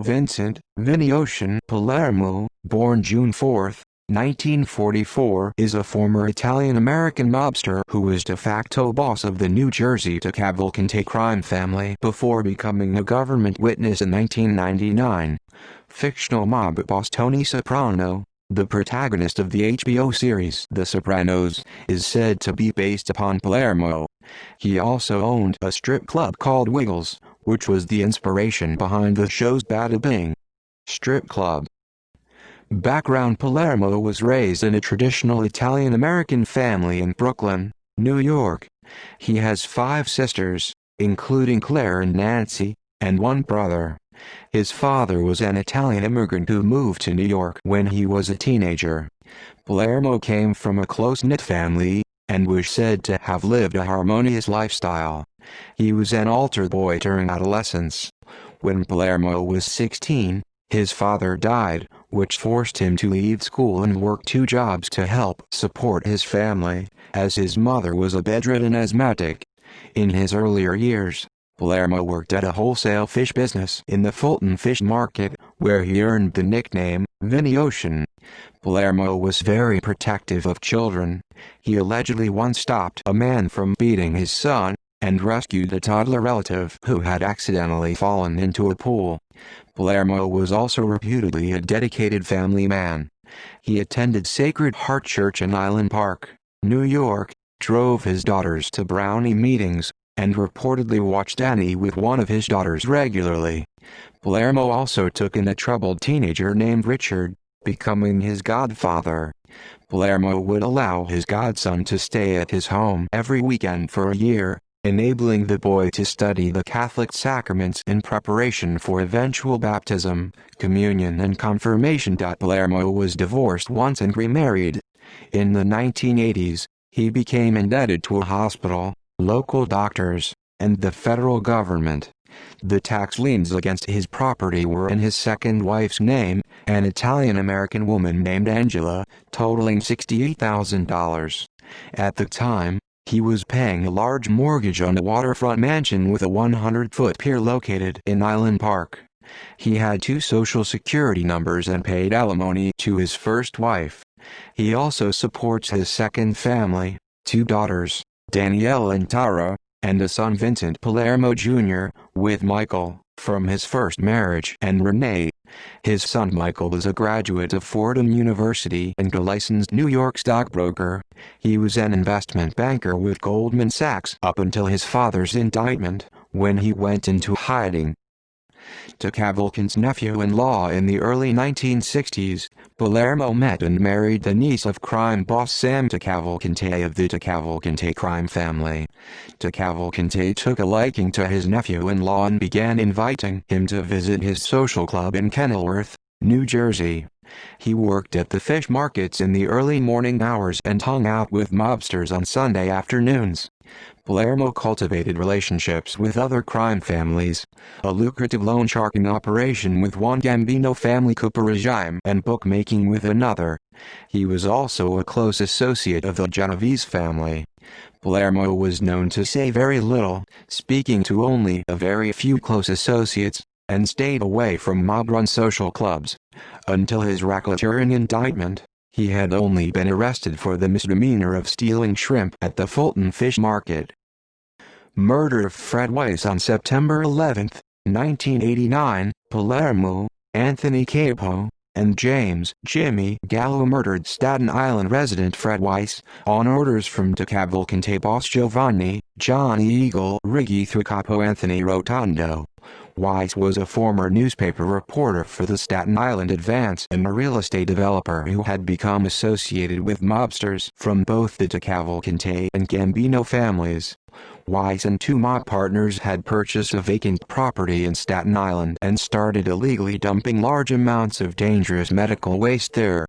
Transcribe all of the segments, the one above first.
Vincent, Vinnie Palermo, born June 4, 1944, is a former Italian-American mobster who was de facto boss of the New Jersey Cavalcante crime family before becoming a government witness in 1999. Fictional mob boss Tony Soprano, the protagonist of the HBO series The Sopranos, is said to be based upon Palermo. He also owned a strip club called Wiggles, which was the inspiration behind the show's Bada Bing strip club. Background: Palermo was raised in a traditional Italian-American family in Brooklyn, New York. He has 5 sisters, including Claire and Nancy, and 1 brother. His father was an Italian immigrant who moved to New York when he was a teenager. Palermo came from a close-knit family, and was said to have lived a harmonious lifestyle. He was an altar boy during adolescence. When Palermo was 16, his father died, which forced him to leave school and work 2 jobs to help support his family, as his mother was a bedridden asthmatic. In his earlier years, Palermo worked at a wholesale fish business in the Fulton Fish Market, where he earned the nickname, Vinnie. Palermo was very protective of children. He allegedly once stopped a man from beating his son, and rescued a toddler relative who had accidentally fallen into a pool. Palermo was also reputedly a dedicated family man. He attended Sacred Heart Church in Island Park, New York, drove his daughters to Brownie meetings, and reportedly watched Annie with one of his daughters regularly. Palermo also took in a troubled teenager named Richard, becoming his godfather. Palermo would allow his godson to stay at his home every weekend for a year, enabling the boy to study the Catholic sacraments in preparation for eventual baptism, communion and confirmation. Palermo was divorced once and remarried. In the 1980s, he became indebted to a hospital, local doctors, and the federal government. The tax liens against his property were in his second wife's name, an Italian-American woman named Angela, totaling $68,000. At the time, he was paying a large mortgage on a waterfront mansion with a 100-foot pier located in Island Park. He had 2 social security numbers and paid alimony to his first wife. He also supports his second family, 2 daughters, Danielle and Tara, and a son, Vincent Palermo Jr., with Michael, from his first marriage, and Renee. His son Michael was a graduate of Fordham University and a licensed New York stockbroker. He was an investment banker with Goldman Sachs up until his father's indictment, when he went into hiding. To Cavalcante's nephew-in-law in the early 1960s, Palermo met and married the niece of crime boss Sam Cavalcante of the Cavalcante crime family. Cavalcante took a liking to his nephew-in-law and began inviting him to visit his social club in Kenilworth, New Jersey. He worked at the fish markets in the early morning hours and hung out with mobsters on Sunday afternoons. Palermo cultivated relationships with other crime families, a lucrative loan sharking operation with one Gambino family coup regime and bookmaking with another. He was also a close associate of the Genovese family. Palermo was known to say very little, speaking to only a very few close associates, and stayed away from mob-run social clubs. Until his racketeering indictment, he had only been arrested for the misdemeanor of stealing shrimp at the Fulton Fish Market. Murder of Fred Weiss on September 11, 1989, Palermo, Anthony Capo, and James "Jimmy" Gallo murdered Staten Island resident Fred Weiss, on orders from Cavalcante boss Giovanni "Johnny Eagle" Riggi through capo Anthony Rotondo. Weiss was a former newspaper reporter for the Staten Island Advance and a real estate developer who had become associated with mobsters from both the Cavalcante and Gambino families. Weiss and 2 mob partners had purchased a vacant property in Staten Island and started illegally dumping large amounts of dangerous medical waste there.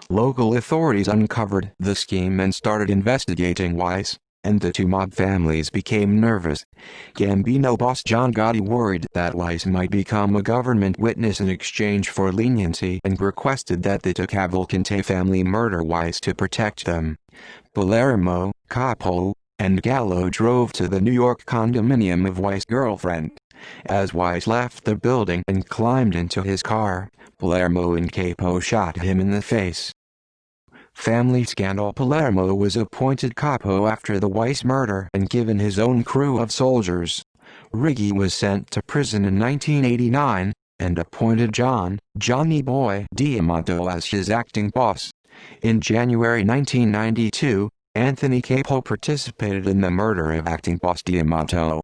Local authorities uncovered the scheme and started investigating Weiss, and the 2 mob families became nervous. Gambino boss John Gotti worried that Weiss might become a government witness in exchange for leniency and requested that the Cavalcante family murder Weiss to protect them. Palermo, Capo, and Gallo drove to the New York condominium of Weiss' girlfriend. As Weiss left the building and climbed into his car, Palermo and Capo shot him in the face. Family scandal. Palermo was appointed capo after the Weiss murder and given his own crew of soldiers. Riggi was sent to prison in 1989, and appointed Johnny Boy Diamato as his acting boss. In January 1992, Anthony Capo participated in the murder of acting boss Diamato.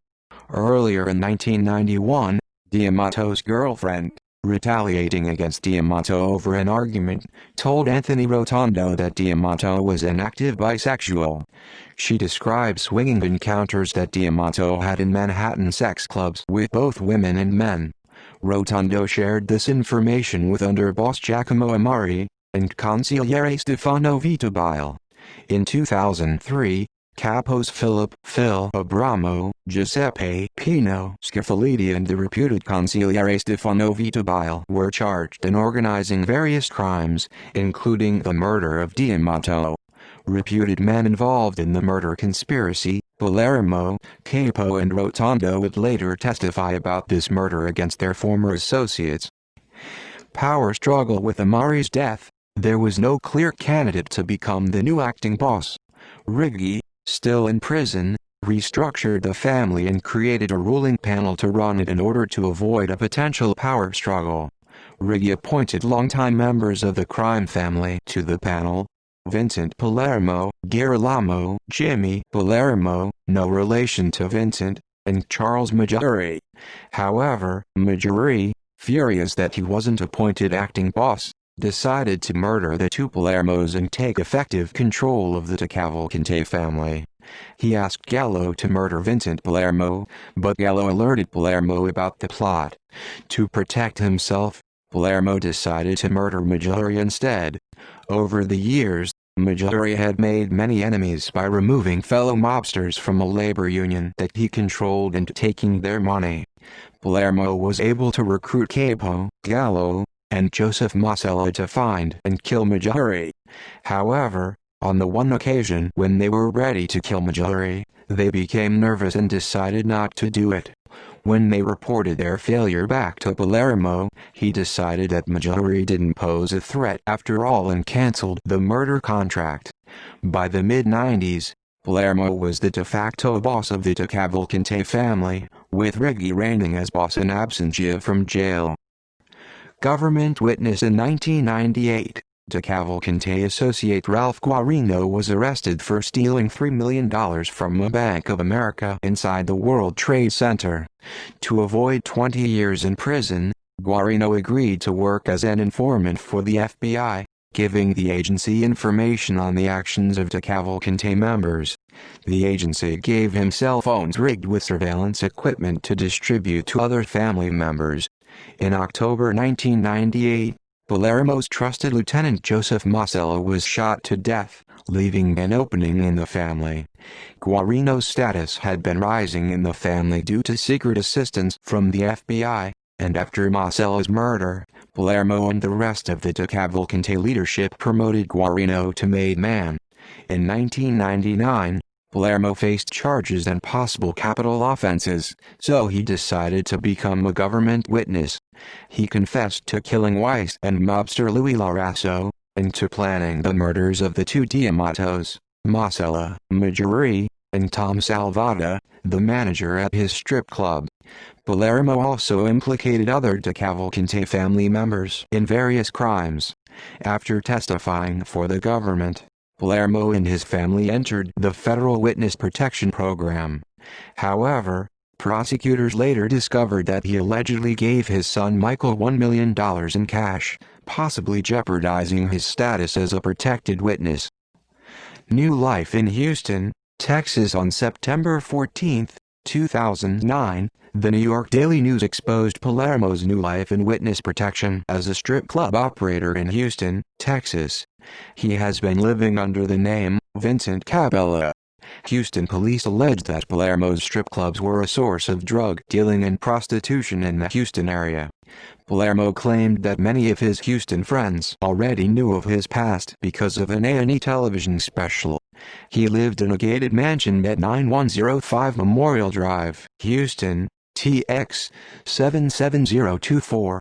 Earlier in 1991, Diamato's girlfriend, retaliating against Diamato over an argument, told Anthony Rotondo that Diamato was an active bisexual. She described swinging encounters that Diamato had in Manhattan sex clubs with both women and men. Rotondo shared this information with underboss Giacomo Amari and consigliere Stefano Vitabile. In 2003, Capos Phil Abramo, Giuseppe Pino Scaffolidi and the reputed consigliere Stefano Vitabile were charged in organizing various crimes, including the murder of Diamato. Reputed men involved in the murder conspiracy, Palermo, Capo and Rotondo would later testify about this murder against their former associates. Power struggle. With Amari's death, there was no clear candidate to become the new acting boss. Riggi, still in prison, restructured the family and created a ruling panel to run it in order to avoid a potential power struggle. Riggi appointed longtime members of the crime family to the panel: Vincent Palermo, Girolamo Jimmy Palermo, no relation to Vincent, and Charles Maggiore. However, Maggiore, furious that he wasn't appointed acting boss, decided to murder the two Palermos and take effective control of the Cavalcante family. He asked Gallo to murder Vincent Palermo, but Gallo alerted Palermo about the plot. To protect himself, Palermo decided to murder Maggiore instead. Over the years, Maggiore had made many enemies by removing fellow mobsters from a labor union that he controlled and taking their money. Palermo was able to recruit Capo, Gallo, and Joseph Masella to find and kill Maggiore. However, on the one occasion when they were ready to kill Maggiore, they became nervous and decided not to do it. When they reported their failure back to Palermo, he decided that Maggiore didn't pose a threat after all and cancelled the murder contract. By the mid-90s, Palermo was the de facto boss of the Cavalcante family, with Riggi reigning as boss in absentia from jail. Government witness. In 1998, de Cavalcante associate Ralph Guarino was arrested for stealing $3 million from a Bank of America inside the World Trade Center. To avoid 20 years in prison, Guarino agreed to work as an informant for the FBI, giving the agency information on the actions of de Cavalcante members. The agency gave him cell phones rigged with surveillance equipment to distribute to other family members. In October 1998, Palermo's trusted lieutenant Joseph Masella was shot to death, leaving an opening in the family. Guarino's status had been rising in the family due to secret assistance from the FBI, and after Masella's murder, Palermo and the rest of the de Cavalcante leadership promoted Guarino to made man. In 1999, Palermo faced charges and possible capital offenses, so he decided to become a government witness. He confessed to killing Weiss and mobster Louis Larasso, and to planning the murders of the two Diamatos, Masella, Maggiore, and Tom Salvata, the manager at his strip club. Palermo also implicated other de Cavalcante family members in various crimes. After testifying for the government, Palermo and his family entered the Federal Witness Protection Program. However, prosecutors later discovered that he allegedly gave his son Michael $1 million in cash, possibly jeopardizing his status as a protected witness. New life in Houston, Texas. On September 14, 2009, the New York Daily News exposed Palermo's new life in witness protection as a strip club operator in Houston, Texas. He has been living under the name Vincent Cabela. Houston police alleged that Palermo's strip clubs were a source of drug dealing and prostitution in the Houston area. Palermo claimed that many of his Houston friends already knew of his past because of an A&E television special. He lived in a gated mansion at 9105 Memorial Drive, Houston, TX 77024.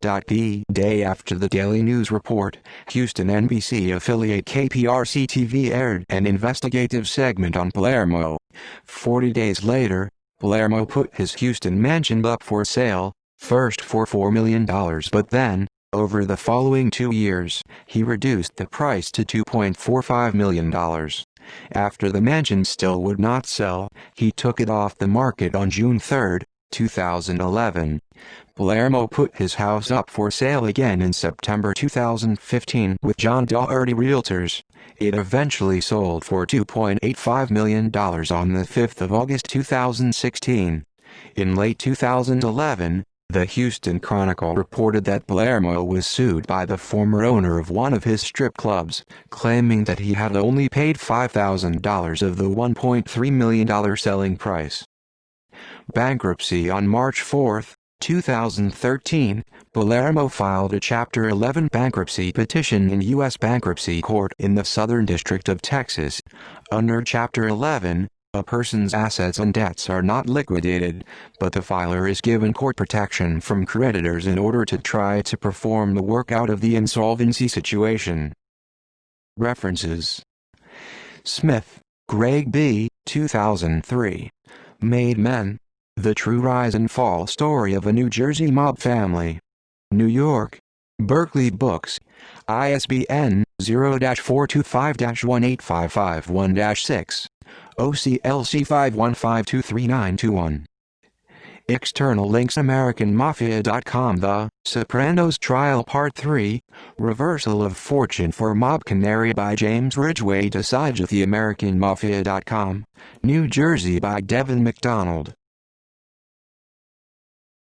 Day after the Daily News report, Houston NBC affiliate KPRC-TV aired an investigative segment on Palermo. 40 days later, Palermo put his Houston mansion up for sale, first for $4 million, but then, over the following 2 years, he reduced the price to $2.45 million. After the mansion still would not sell, he took it off the market on June 3, 2011. Palermo put his house up for sale again in September 2015 with John Doherty Realtors. It eventually sold for $2.85 million on the 5th of August 2016. In late 2011, the Houston Chronicle reported that Palermo was sued by the former owner of one of his strip clubs, claiming that he had only paid $5,000 of the $1.3 million selling price. Bankruptcy. On March 4, 2013, Palermo filed a Chapter 11 bankruptcy petition in U.S. Bankruptcy Court in the Southern District of Texas. Under Chapter 11, a person's assets and debts are not liquidated, but the filer is given court protection from creditors in order to try to perform the work out of the insolvency situation. References: Smith, Greg B., 2003. Made Men: The True Rise and Fall Story of a New Jersey Mob Family. New York: Berkeley Books. ISBN 0-425-18551-6. OCLC 515239221. External links: AmericanMafia.com. The Sopranos Trial Part 3, Reversal of Fortune for Mob Canary by James Ridgway. Decides at the AmericanMafia.com. New Jersey by Devin McDonald.